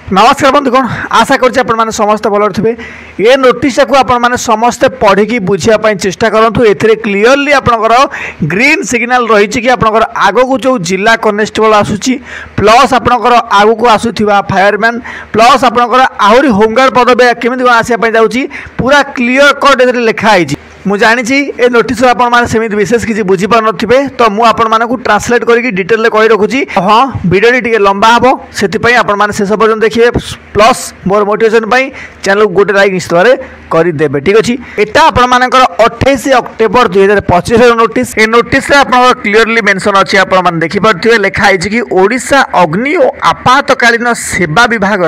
नमस्कार बंधुगण आशा कर समस्त भल थे ये नोटिस को आपने समस्ते पढ़ी बुझापी चेष्टा करूँ ए क्लीयरली आपंकर ग्रीन सिग्नाल रही कि आपंकर आग को जो जिला कनेस्टेबल आसूसी प्लस आपंकर आग को आसूा फायरमैन प्लस आपंकर आहरी होमगार्ड पदवी केमी कौन आसापी जाऊँगी पूरा क्लीयर कट ए लिखाई मुझे जानी ए नोटिस आपमि विशेष किसी बुझीपार थे तो मुझे ट्रांसलेट करके डिटेल कही रखुची हाँ वीडियो टी लंबा हम से आपने शेष पर्यटन देखिए प्लस मोर मोटिवेशन चैनल को गोटे लाइक निश्चित भाव करदे ठीक अच्छे यहाँ आपर 28 अक्टोबर 2025 नोटिस ए नोटिस आप क्लीयरली मेंशन अच्छी आपने देखिपे लिखाई कि ओडिशा अग्नि और आपातकालीन सेवा विभाग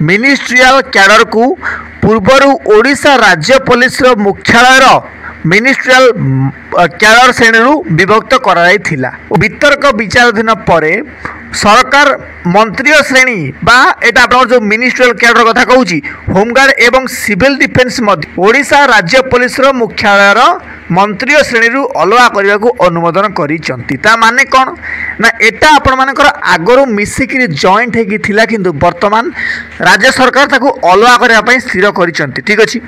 मिनिस्ट्रियल कैडर को पूर्वर ओडिशा राज्य पुलिस मुख्यालय मिनिस्ट्रियल कैडर श्रेणी विभक्त कराइथिला वितर्क विचाराधीन पर सरकार मंत्री श्रेणी एटा आप जो मिनिस्ट्रियल कैडर कथा कहूँ होमगार्ड एवं सिविल डिफेन्स ओडिशा राज्य पुलिस मुख्यालय मंत्री श्रेणी अलग करने को अनुमोदन कर माने कौन ना एटा आपणकर आगु मिसिक जॉइंट होगी किंतु वर्तमान राज्य सरकार ताकू अलग करने स्थिर कर ठीक अच्छे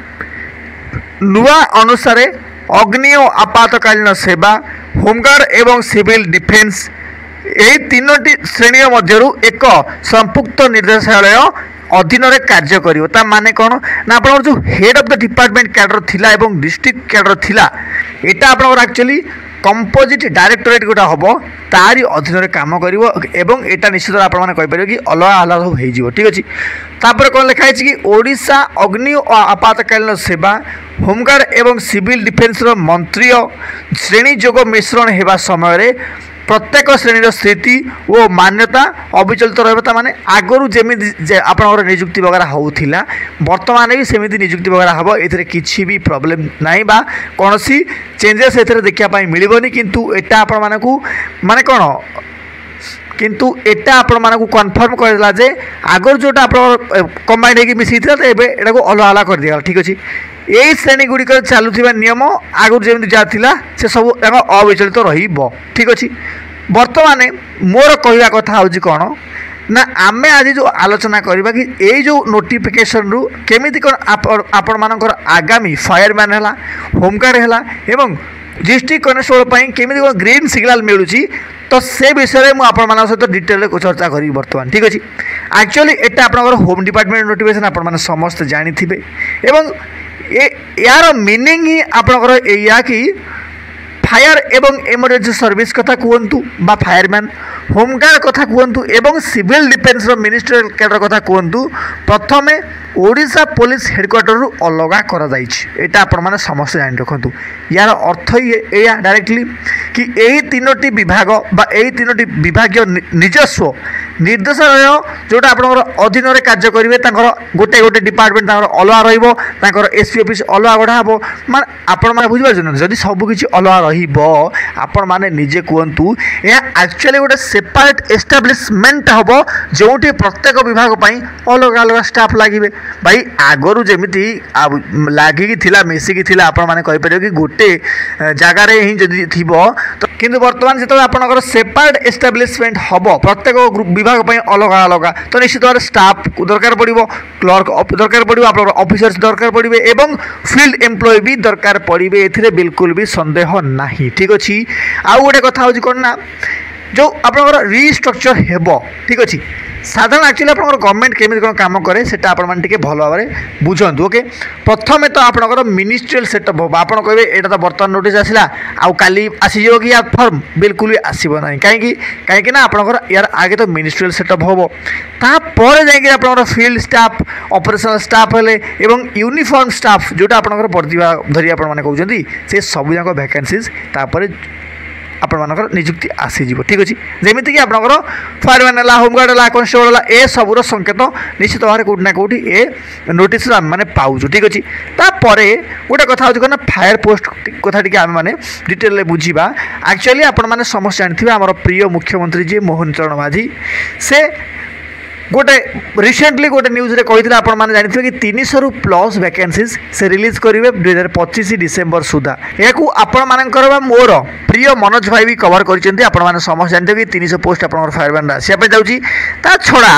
नुआ अनुसार अग्नि और आपातकालीन सेवा होमगार्ड एवं सिविल डिफेन्स यही तीनोटी श्रेणी मध्य एक संपुक्त निर्देशालय अधीन कार्य कर माने कौन ना आप जो head of the department cadre थिला एवं डिस्ट्रिक्ट कैडर थिला एटा आपन एक्चुअली कंपोजिट डायरेक्टोरेट गोटा हम तारी अधीन काम कर निश्चित आपपर कि अलग अलग हो ठीक अच्छे तापर कौन लिखाई कि ओडिशा अग्नि और आपातकालीन सेवा होमगार्ड एवं सिविल डिफेन्स मंत्री श्रेणी जोग मिश्रण होगा समय प्रत्येक श्रेणी स्थिति और मान्यता अविचलित रहा माने आगु जमी आप निजुक्ति वगैरह होता बर्तमान भी सेमती निजुक्ति वगैरह हम ए किसी भी प्रॉब्लम नहीं बा कौन सी चेंजेस ए देखापी मिलबनी किंतु एटा आपण माने कौन किंतु एटा आपण मानक कन्फर्म करला जे आगर जोटा आप कंबाइंड होगी मिसी तो एटा को अलग अलग कर दिया ठीक अच्छे यही श्रेणी गुड़िक चलुवा नियम आगुरी जमी जहाँ से सब अविचलित ठीक अच्छे बर्तमान मोर कहवा कथा हूँ कौन ना आमे आज जो आलोचना करवा कि यही जो नोटिफिकेशन रु केमिति कौन आपण मानकर आगामी फायरमैन है होमगार्ड है एवं डिस्ट्रिक्ट कनेस्टेबल केमिति कौन ग्रीन सिग्नाल मिलूँ तो से विषय में आपण सहित डिटेल चर्चा करी बर्तमान ठीक अच्छे एक्चुअली एटा आपनकर होम डिपार्टमेंट नोटिफिकेशन आपण समस्त जानी थे एवं यार मीनिंग ही आपनकर या कि फायर एवं इमरजेंसी सर्विस कथा कहतु बा फायरमैन होमगार्ड कथा कहतु एवं सिविल डिफेन्स मिनिस्ट्रियल कैडर कथा कहतु प्रथमे ओडिशा पुलिस हेडक्वार्टर रु अलग करा आपण समस्त जान रखु यार अर्थ ही या डायरेक्टली कि यही तीनोटी विभाग बा यही तीनोटी विभाग निजस्व निर्देशालय जोटा आपंकर अधीन कार्य करेंगे गोटे गोटे डिपार्टमेंट अलग रहा एसपी ऑफिस अलग गढ़ा हम माने आपण मैंने बुझीपार जदि सबकि अलग आपण मैंने निजे कहतु यह एक्चुअली गोटे सेपरेट एस्टाब्लिशमेंट हम जो प्रत्येक विभाग अलग अलग स्टाफ लगे भाई आगु जमी लगिकी मिसिकी आपण मैंने कहीपर कि गोटे जगार ही जदि थी तो किंतु वर्तमान जो आपंकर सेपरेट एस्टाब्लिशमेंट हम प्रत्येक विभाग अलग अलग तो निश्चित भाव स्टाफ दरकार पड़ो क्लर्क दरकार पड़ो आप ऑफिसर्स दरकार पड़े एवं फील्ड एम्प्लॉय भी दरकार पड़े ए बिल्कुल भी संदेह ना ठीक अच्छे आउ गोटे कथा हूँ कौन ना जो आपंकर रिस्ट्रक्चर हेब ठीक अच्छे साधारण एक्चुअली आप गवर्नमेंट केमी कौन काम करे से आपटे भल भाव में बुझंतु ओके प्रथम तो आपंकर मिनिस्ट्रियल सेटअप हम आप कहे यहाँ तो बर्तमान नोटिस आसला आउ काली आसीज कि या फर्म बिल्कुल भी आसब ना कहीं आपंकर यार आगे तो मिनिस्ट्रियल सेटअप हम तापर जा फील्ड स्टाफ ऑपरेशनल स्टाफ हेले एवं यूनिफॉर्म स्टाफ जोटा आपंकर प्रतिभा धरी आपने कहते से सब जाक वैकेंसीज तापर आपंकर निजुक्ति आसीज ठीक अच्छे जमीक आपंकर फायरमैन है होमगार्ड है कन्स्टेबल है ए सबूर संकेत निश्चित भाव में कौटी ना कौटी ए नोटिस मैंने पाऊँ ठीक अच्छे तापर गोटे कथा हूँ कहना फायर पोस्ट कथा टी आम मैंने डिटेल बुझा एक्चुअली आपण मैंने समस्त जानते आम प्रिय मुख्यमंत्री जी मोहन चरण माझी से गोटे रिसेंटली गोटे न्यूज रे कही आपण मैंने जानते कि 300 रु प्लस वैकेंसीज से रिलीज करेंगे 2025 डिसेम्बर सुधा। यह आपण मानकर मोर प्रिय मनोज भाई भी कवर कर समस्त जानते कि 300 पोस्ट आप फायरमैन आसापे जाऊँगी। ता छड़ा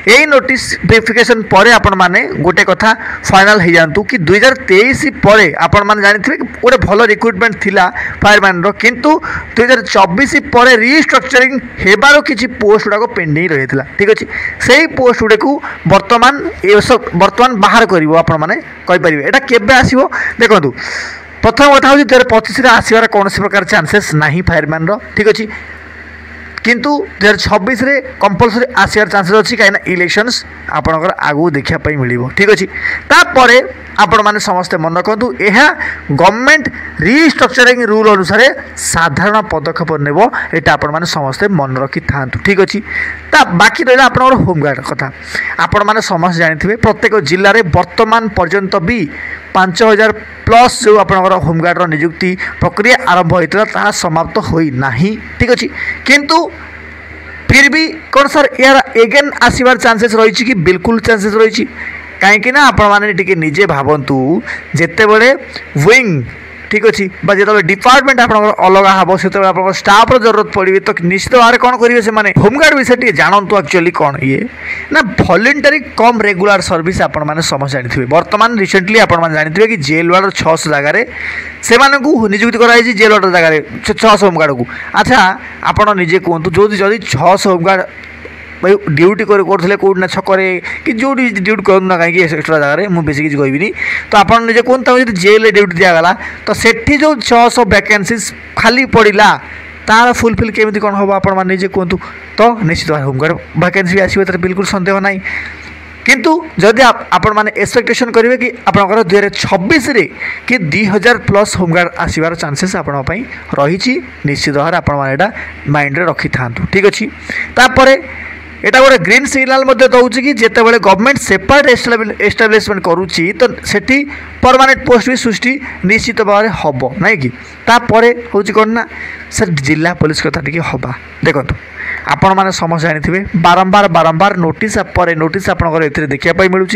यही नोटिस वेरिफिकेशन पर आपण मैंने गोटे कथा फाइनाल हो जातु कि 2023 पर आपण मैंने जानते गोटे भल रिक्रुटमेंट थिला फायरमैन किंतु 2024 पर रिस्ट्रक्चरिंग हेबार किसी पोस्ट गुड़ाक पेंडिंग रही है। ठीक अच्छे से पोस्ट गुड़े को बर्तमान बाहर करिवो आपण माने कहि परिबे एटा केबे आसीबो। देखंतु प्रथम कथा होची 2025 रे आसीबार कोनोसी प्रकार चांसेस नाही फायरमैन रो। ठीक अछि किंतु 2026 रे कंपलसरी आसीबार चांसेस अछि काइना इलेक्शंस आपनकर आगु देखिया पई मिलिबो। ठीक अछि तापरे आपण माने समस्त मन रखंतु एहा गवर्नमेंट रिस्ट्रक्चरिंग रूल अनुसार साधारण पदक्षेप नेबो एटा आपण माने समस्त मन रखि थांतु। ठीक अछि ता बाकी रहला आपनकर होमगार्ड कथा आपण माने समस्त जानिथिबे प्रत्येक जिल्ला रे वर्तमान पर्यंत भी 5000 प्लस जो आपनकर होमगार्ड नियुक्ति प्रक्रिया आरंभ होइतला ता समाप्त होई नाही। ठीक अछि किंतु फिर भी कौन सर यार एगेन आसबार चांसेस रही कि बिल्कुल चांसेस रही कहीं आपण मैंने टी निजे भावतु जिते बड़े विंग ठीक अच्छे जो डिपार्टमेंट आप अलग हम से स्टाफ जरूरत पड़े तो निश्चित भाव में कौन करेंगे से होमगार्ड विषय टी जानतु एक्चुअली कौन ये ना वॉलंटरी कम रेगुलर सर्विस आपण मैंने समझ जानी बर्तमान रिसेंटली आपण जानी कि जेल वार्ड 600 जगार से नियुक्ति कराई जेल वार्ड जगार 600 होमगार्ड को। अच्छा आपण निजे कहतु जो जदि 600 होमगार्ड भाई ड्यूटी करते कौटना छकरे कि जो ड्यूटी करूँ ना कहीं एक्सट्रा जगह मुझे बेस किसी कहबी तो आप निजे कहते जो जेल ड्यूटी दिगला तो सेठी जो 600 वैकेंसीज खाली पड़ा तार फुलफिल केमी कौन हम आप निजे कहतु तो निश्चित भाव होमगार्ड वैकेंसी भी आसो बिल्कुल सन्देह ना किंतु जदि आपण मैंने एक्सपेक्टेशन करेंगे कि आपंकर 2026 रे कि 2000 प्लस होमगार्ड आसबार चांसेस आपंपाई रही निश्चित भाव में माइंड रे रखि था। ठीक अच्छे तापर एटा गोटे ग्रीन सिग्नाल दौर कि जिते बड़े गवर्नमेंट सेपरेट एस्टाब्लिशमेंट करुच्ची तो सेठी परमानेंट पोस्ट भी सृष्टि निश्चित भाव में हम ना कि तापर हूँ कौन ना सर जिला पुलिस कथा टी हवा देखो आपण मैंने समझ जानी बारंबार बारंबार नोटिस पर नोटिस आपंकर देखा मिलूँ।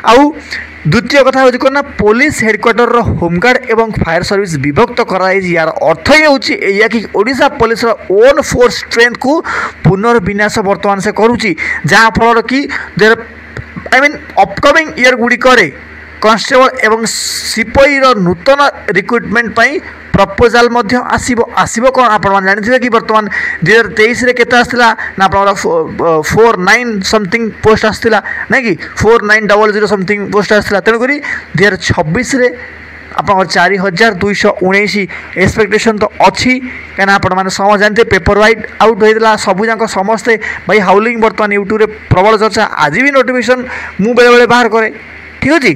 आउ द्वितीय कथा हूँ कौन ना पुलिस हेडक्वार्टर होमगार्ड एवं फायर सर्विस विभक्त कराई यार अर्थ ही हूँ कि Odisha police own force strength को पुनर्विन्यास बर्तमान से करुच्ची जहाँ फल कि आई मीन अपकमिंग इयर गुड़िक कॉन्स्टेबल एवं सिपाही नूतन रिक्रुटमेंट प्रपोजाल आसब कौन आप जानते कि बर्तमान 2023 रे केते आसला ना आप 49 समथिंग पोस्ट आसला ना कि 4900 समथिंग पोस्ट आसला तेणुक 2026 रे आप 4219 एक्सपेक्टेशन तो अच्छी कहीं आप समझ जानते पेपर वाइट आउट होता सबूक समस्ते भाई हाउलिंग बर्तमान यूट्यूब रे प्रबल चर्चा आज भी नोटिफिकेशन मु बेले बेले बाहर करे। ठीक अच्छे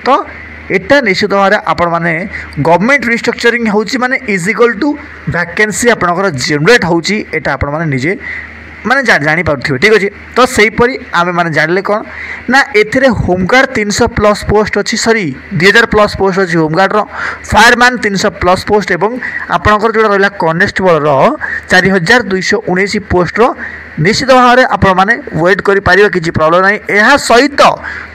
तो एटा निश्चित भाव में आपण मैंने गवर्नमेंट रिस्ट्रक्चरिंग होची माने इज इक्वल टू वैकेंसी आपनकर जनरेट होची एटा आपण माने निजे माने जानी पारथिबे। ठीक अच्छे तो सेहीपरि आमे माने जानले कौन ना एथिरे होमगार्ड 300 प्लस पोस्ट अच्छी सॉरी 2000 प्लस पोस्ट अच्छी होमगार्ड फायरमैन 300 प्लस पोस्ट एवं आपनकर जोड़ा रहा कनेस्टेबल 4219 पोस्ट निश्चित भाव में आपण मैंने वेट करें किसी प्रॉब्लम ना यह सहित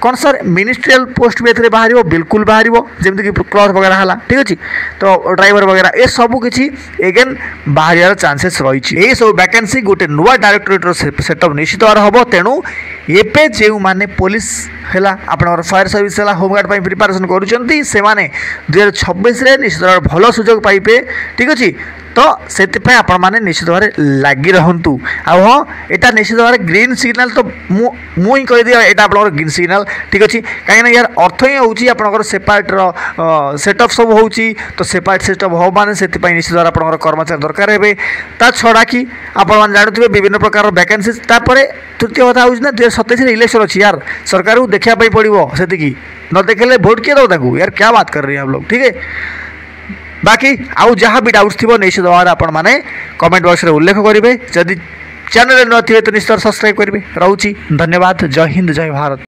कौन सर मिनिस्ट्रियल पोस्ट भी ए बाहर बिल्कुल बाहर जमीक क्लर्क वगैरह है। ठीक अच्छे तो ड्राइवर वगैरह ये सब किसी एगेन बाहर चांसेस रही है सब वैकेंसी गोटे नुआ डायरेक्टोरेट सेटअप निश्चित भाव हम तेणु एपे जो मैंने पुलिस है आप फायर सर्विस है होमगार्ड प्रिपेरेसन करुँचे 2026 निश्चित भाव भल सुजोग पाइबे। ठीक अच्छे तो से आपने निश्चित भाव लगी रहतु हाँ यहाँ निश्चित भाव में ग्रीन सिग्नाल तो मुझे कहीदी यहाँ आप ग्रीन सिग्नाल। ठीक अच्छे कहीं यार अर्थ ही हूँ आपंकर सेपरेट सेटअप सब हो तो सेपरेट सेटअप हो माने से निश्चित भाव में कर्मचारी दरकार हे ता छड़ा कि आप जानते विभिन्न प्रकार वैकेंसी तापर तृतीय कथा हूँ ना 2027 इलेक्शन अच्छी यार सरकार को देखापी पड़ो से न देखे भोट किए दो यार क्या बात कर रहे हैं आप लोग। ठीक है बाकी आउ जहाँ भी डाउट्स थी निश्चित भाव में आपण मैंने कमेंट बॉक्स में उल्लेख करेंगे जदि चैनल न थे तो निश्चित सब्सक्राइब करेंगे। रोची धन्यवाद। जय हिंद जय भारत।